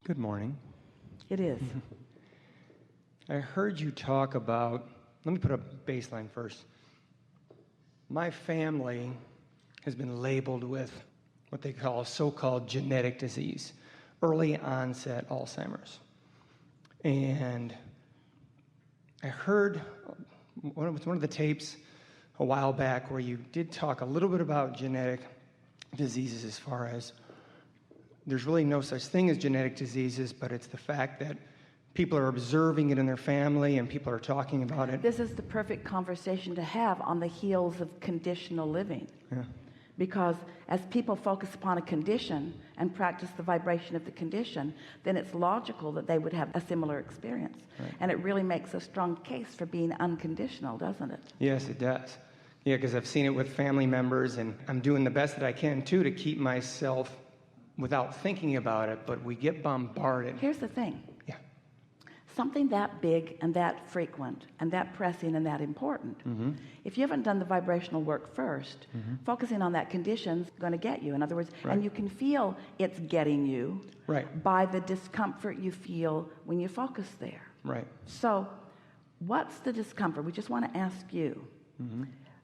Good morning. It is. I heard you talk about, let me put a baseline first. My family has been labeled with what they call a so-called genetic disease, early onset Alzheimer's. And I heard one of the tapes a while back where you did talk a little bit about genetic diseases as far as there's really no such thing as genetic diseases, but it's the fact that people are observing it in their family and people are talking about it. This is the perfect conversation to have on the heels of conditional living. Yeah. Because as people focus upon a condition and practice the vibration of the condition, then it's logical that they would have a similar experience. Right. And it really makes a strong case for being unconditional, doesn't it? Yes, it does. Yeah, because I've seen it with family members, and I'm doing the best that I can, too, to keep myself without thinking about it, but we get bombarded. Here's the thing. Yeah. Something that big and that frequent and that pressing and that important, if you haven't done the vibrational work first, focusing on that condition's going to get you. In other words, Right. and you can feel it's getting you Right. by the discomfort you feel when you focus there. Right. So what's the discomfort? We just want to ask you.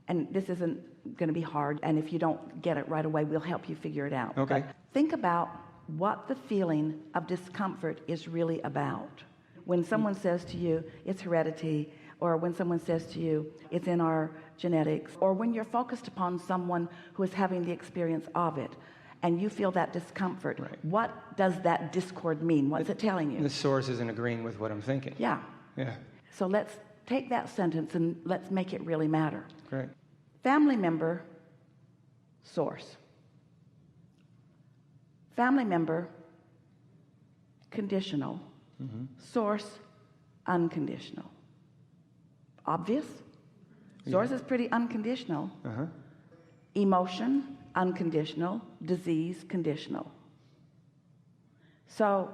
And this isn't going to be hard, and if you don't get it right away, we'll help you figure it out. Okay. But think about what the feeling of discomfort is really about. When someone says to you, it's heredity, or when someone says to you, it's in our genetics, or when you're focused upon someone who is having the experience of it, and you feel that discomfort, Right. what does that discord mean? What's it telling you? The source isn't agreeing with what I'm thinking. Yeah. Yeah. So let's take that sentence and let's make it really matter. Great. Family member, source. Family member, conditional. Source, unconditional. Obvious? Source is pretty unconditional. Emotion, unconditional. Disease, conditional. So,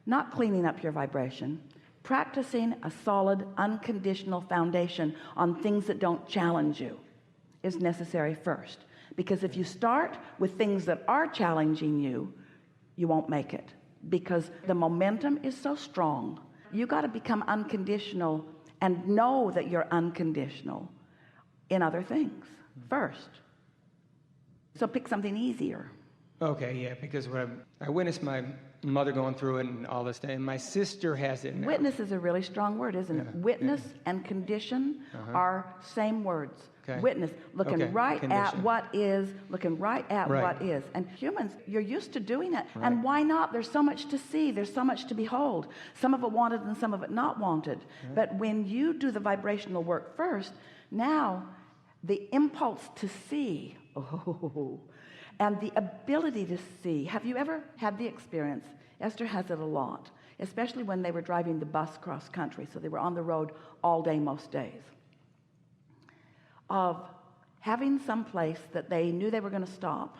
not cleaning up your vibration, practicing a solid, unconditional foundation on things that don't challenge you is necessary first. Because if you start with things that are challenging you, you won't make it. Because the momentum is so strong. You got to become unconditional and know that you're unconditional in other things first. So pick something easier. Okay, yeah, because I witnessed my mother going through it and all this stuff, and my sister has it now. Witness is a really strong word, isn't it? Yeah, Witness and condition are same words. Okay. Witness, looking Okay, right at condition. what is, looking right at Right. what is. And humans, you're used to doing it. Right. And why not? There's so much to see. There's so much to behold. Some of it wanted and some of it not wanted. But when you do the vibrational work first, now the impulse to see, and the ability to see. Have you ever had the experience? Esther has it a lot, especially when they were driving the bus cross country, so they were on the road all day most days, of having some place that they knew they were going to stop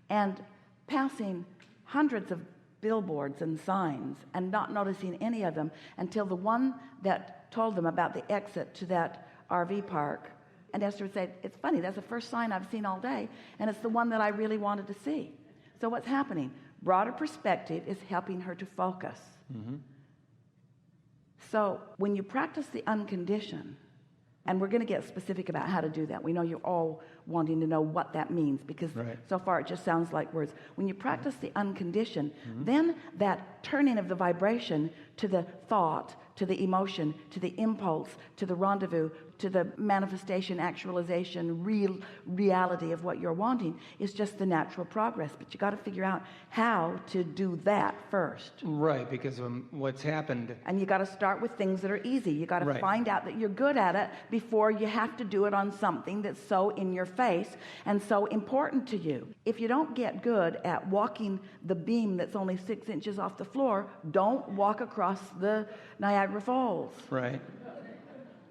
and passing hundreds of billboards and signs and not noticing any of them until the one that told them about the exit to that RV park. And Esther would say, it's funny, that's the first sign I've seen all day, and it's the one that I really wanted to see. So what's happening? Broader perspective is helping her to focus. So when you practice the unconditioned, and we're going to get specific about how to do that. We know you're all wanting to know what that means, because so far it just sounds like words. When you practice the unconditioned, then that turning of the vibration to the thought, to the emotion, to the impulse, to the rendezvous, to the manifestation, actualization, reality of what you're wanting is just the natural progress. But you got to figure out how to do that first. Right, because what's happened. And you got to start with things that are easy. You got to find out that you're good at it before you have to do it on something that's so in your face and so important to you. If you don't get good at walking the beam that's only 6 inches off the floor, don't walk across the Niagara Falls. Right.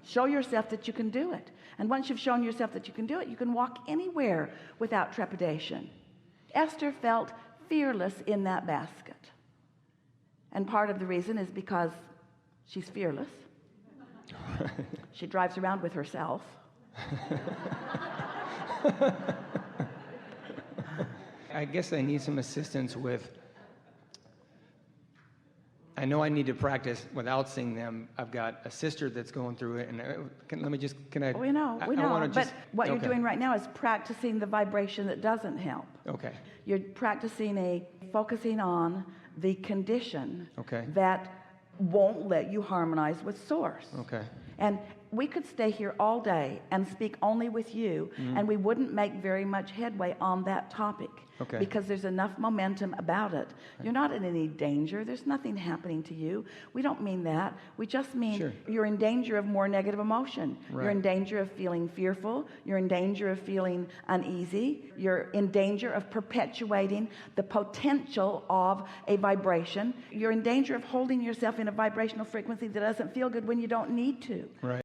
Show yourself that you can do it. And once you've shown yourself that you can do it, you can walk anywhere without trepidation. Esther felt fearless in that basket. And part of the reason is because she's fearless. She drives around with herself. I guess I need some assistance with I know I need to practice without seeing them. I've got a sister that's going through it, and We know, but what you're doing right now is practicing the vibration that doesn't help. Okay. You're focusing on the condition that won't let you harmonize with source. Okay. And we could stay here all day and speak only with you, and we wouldn't make very much headway on that topic. Okay. Because there's enough momentum about it. You're not in any danger. There's nothing happening to you. We don't mean that. We just mean you're in danger of more negative emotion. You're in danger of feeling fearful. You're in danger of feeling uneasy. You're in danger of perpetuating the potential of a vibration. You're in danger of holding yourself in a vibrational frequency that doesn't feel good when you don't need to. Right.